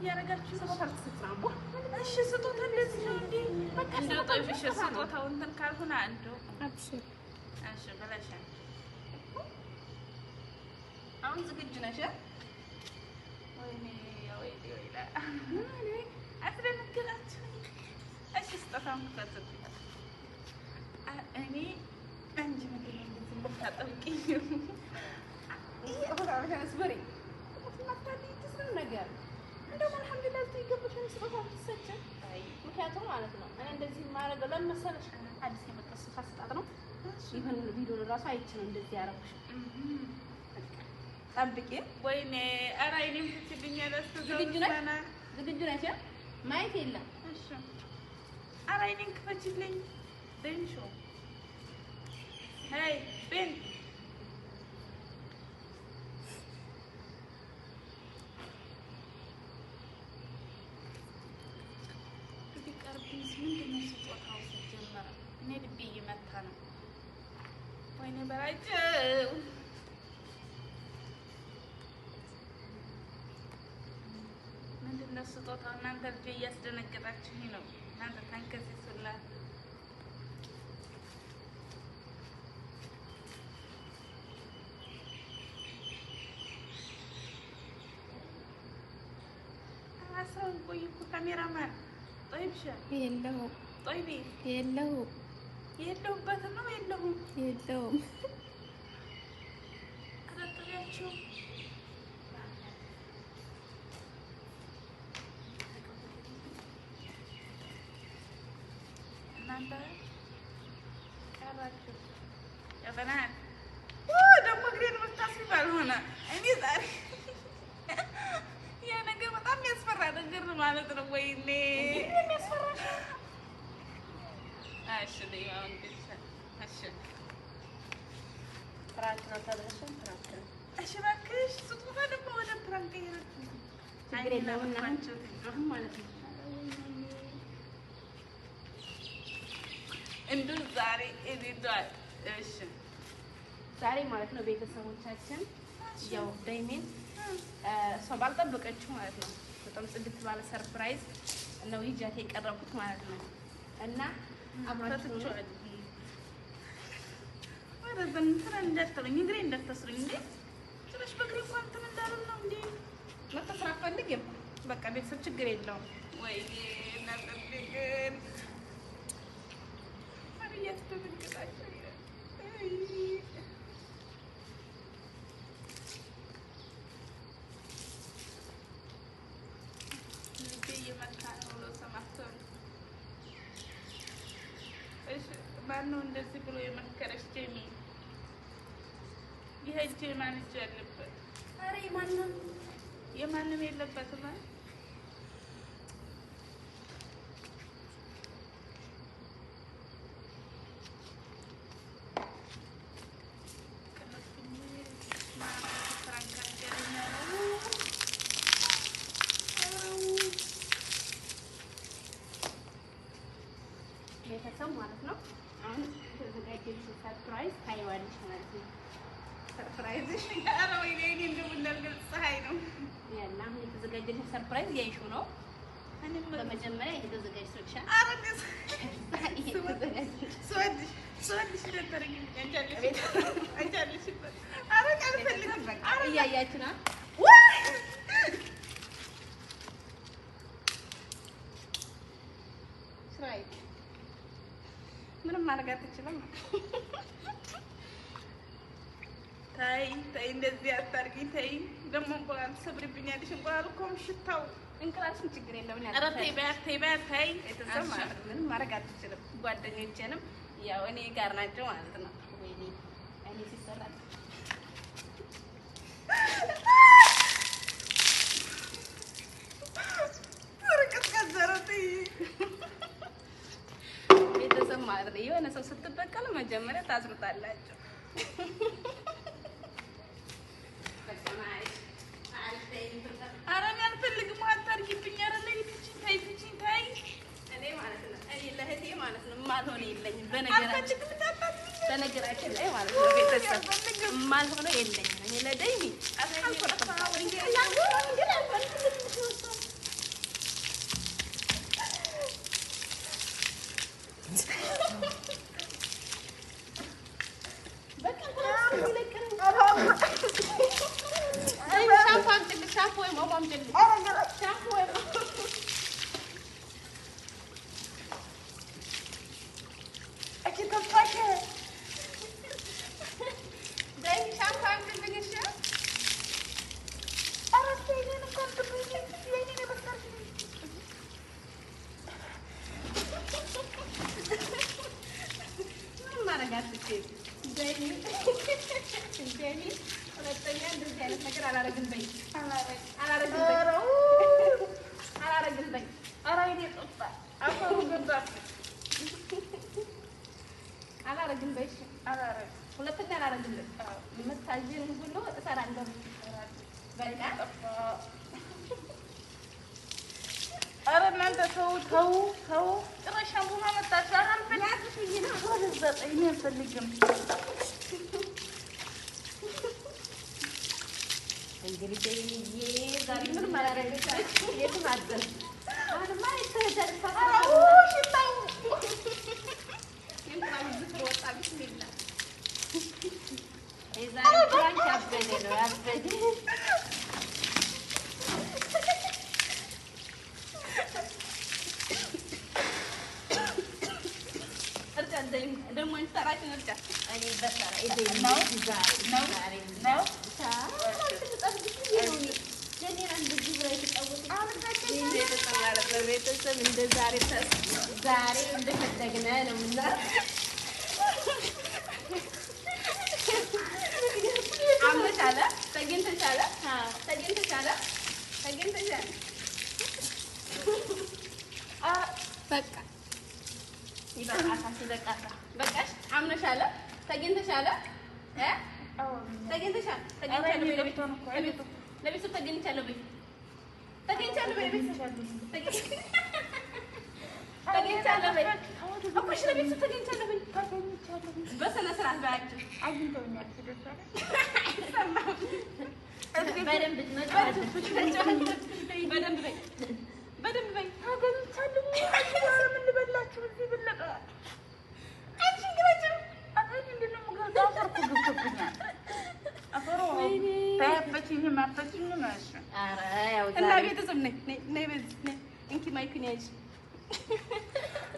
ያረጋችሁ ስጦታ ተሰጥራምቦ እሺ ስጦታ እንደዚህ ነው እንዴ በቃ እንደው እሺ ስጦታው እንትን ካልሆነ አንዱ አብሽር እሺ በላሽ አሁን ዝግጁ ነሽ ወይኔ ወይላ አትደነግጣችሁ እሺ ስጦታውን ተሰጥቶ እኔ አንቺ ነገር እንደዚህ ልታጠብቂኝ ይሄ አስበሪ ማታዲ ትስን ነገር እንደው አልሐምዱሊላህ ትይገብሽን ስጦታ ተሰጥተን ምክንያቱም ማለት ነው እኔ እንደዚህ ማረገ ለምሳሌሽ አዲስ የመጣ ስጦታ ስጣት ነው ይሄን ቪዲዮ ራሱ አይችልም እንደዚህ ያረኩሽ ጠብቂ ወይኔ ኧረ አይኔም ትችልኛል ዝግጁ ነሽ ማየት የለም እሺ ኧረ አይኔን ክፈችልኝ ደንሾ ሄይ ቤን ምንድነው ስጦታው ሲጀመር እኔ ልቤ እየመታ ነው ወይኔ በላቸው ምንድነው ስጦታው እናንተ ልጄ እያስደነገጣችሁኝ ነው እናንተ ታንከሲሱላ አሰው ቆይ እኮ ካሜራማን طيب شو يلهو طيبين يلهو باتنا يلهو هذا طلعت شو ناندا كاراتشو يا بنات دم قرين متصل هنا اني زار يا نجم بطعم يصفر هذا الجر مالت رويني أشدي يا أنتي أشد فرانكنا تدرسون فرانكنا أشبكش صدق هذا ما هو فرانكير تقولي لنا فرانكشو تجرهم مالتي إندو زاري إدي دار إيش زاري مالتنا بيت السمون تاجن يو دايمين سوالف بقتشو مالتنا بتم صدق على سربرايز إنه يجي هيك قربت مالتنا أنا أمرتشو وهذا زنتنا ندرتلين يقرين ندرتسرين دي تلاش بقري فانت من دار النوم دي ما تصرف عندك بقى بيصير تقرين لهم ويلي نادبين ما بيجتو من كذا ማነው እንደዚህ ብሎ የመከረሽ ጀሚ? ይሄ ጀማን እጅ ያለበት አሬ የማንም የለበትም ቤተሰብ ማለት ነው አሁን ተዘጋጀልሽ ሰርፕራይዝ ታይዋለሽ ማለት ነው ሰርፕራይዝሽ ኧረ ወይኔ እኔ እንደምናልገል ፀሐይ ነው ያላ አሁን የተዘጋጀልሽ ሰርፕራይዝ ያይሹ ነው እኔም በመጀመሪያ የተዘጋጀሽ አረጋስ ስወድሽ ደተረኝ አንቻለሽ አረጋ አልፈልግም በቃ እያያችሁ ነው ስራይ ምንም ማድረግ አትችልም ታይ እንደዚህ አታርጊ ታይ ደግሞ እንቁላል ትሰብሪብኛለሽ እንቁላል እኮ ሽታው እንቁላልሽን ችግር የለውም ያለው ኧረ ተይ ታይ የተሰማ ምንም ማድረግ አትችልም ጓደኞቼንም ያው እኔ ጋር ናቸው ማለት ነው ወይኔ እኔ ሲሰራ ቤተሰብ ማለት ነው የሆነ ሰው ስትበቀል መጀመሪያ ታስሩታላችሁ ኧረ እኔ አልፈልግም አታርጊብኝ ኧረ ለይትችኝ ታይ እኔ ማለት ነው እኔ ለእህቴ ማለት ነው የማልሆን የለኝም በነገራችን ላይ ማለት ነው ቤተሰብ የማልሆነው የለኝም እኔ ለደይኒ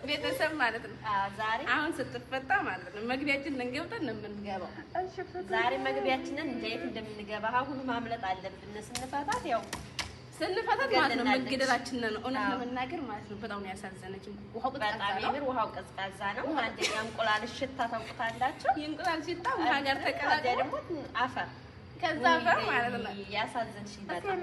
ቤተሰብ ማለት ነው። ዛሬ አሁን ስትፈታ ማለት ነው መግቢያችንን እንገብተን ነው የምንገባው። ዛሬ መግቢያችንን እንዴት እንደምንገባ አሁን ማምለጥ አለብን። ስንፈታት ያው ስንፈታት ማለት ነው መገደላችን ነው። እውነት ለመናገር ማለት ነው በጣም ያሳዘነችኝ ውሃው ቀዝቃዛ ነው። አንደኛ እንቁላል ሽታ ታውቁታላችሁ። የእንቁላል ሽታ ውሃ ጋር ተቀላቅሎ ደግሞ አፈር ከዛ አፈር ማለት ነው ያሳዘንሽኝ በጣም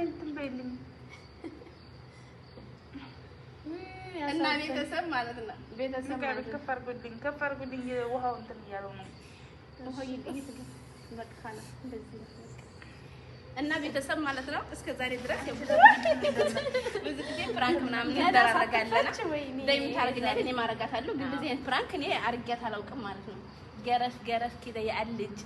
እና ቤተሰብ ማለት ነው ቤተሰብ ከፈር ጉድኝ ውሃው እንትን እያለው ነው ውሃው ይገኝት በቃ ካለ እንደዚህ እና ቤተሰብ ማለት ነው እስከ ዛሬ ድረስ ብዙ ጊዜ ፍራንክ ምናምን እንደራረጋለን ደም ታርግኛለህ እኔ ማረጋታለሁ ግን እንደዚህ አይነት ፍራንክ እኔ አርጋት አላውቅም ማለት ነው ገረሽ ከዛ ያልጅ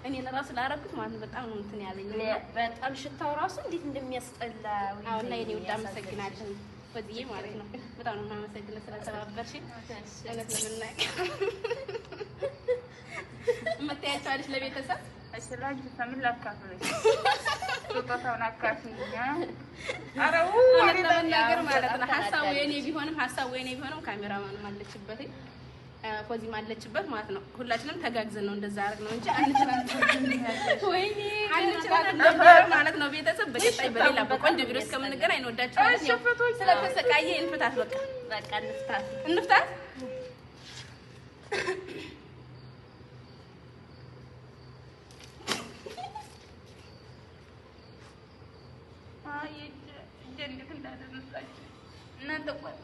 እኔ ለራሱ ላረኩት ማለት ነው በጣም ነው እንትን ያለኝ በጣም ሽታው ራሱ እንዴት እንደሚያስጠላ አሁን ላይ እኔ ወዳ መሰግናለሁ ወዲዬ ማለት ነው በጣም ነው የማመሰግነው ስለተባበርሽኝ እውነት ለመናገር መታያቸዋለሽ ለቤተሰብ አሽላጅ ሰምን ላካፍለሽ ቶታውን አካፍኛ አረው ለመናገር ማለት ነው ሐሳቡ የኔ ቢሆንም ካሜራማንም አለችበት ፎዚም አለችበት ማለት ነው ሁላችንም ተጋግዘን ነው እንደዛ አረግ ነው እንጂ ወይኔ አንችላለን ማለት ነው ቤተሰብ በቀጣይ በሌላ በቆንጆ ቪዲዮ እስከምንገናኝ እንወዳችኋለን ስለተሰቃየ እንፍታት በቃ እንፍታት አይ ጀንት እንዳደረሳችሁ እናንተ ቆጣ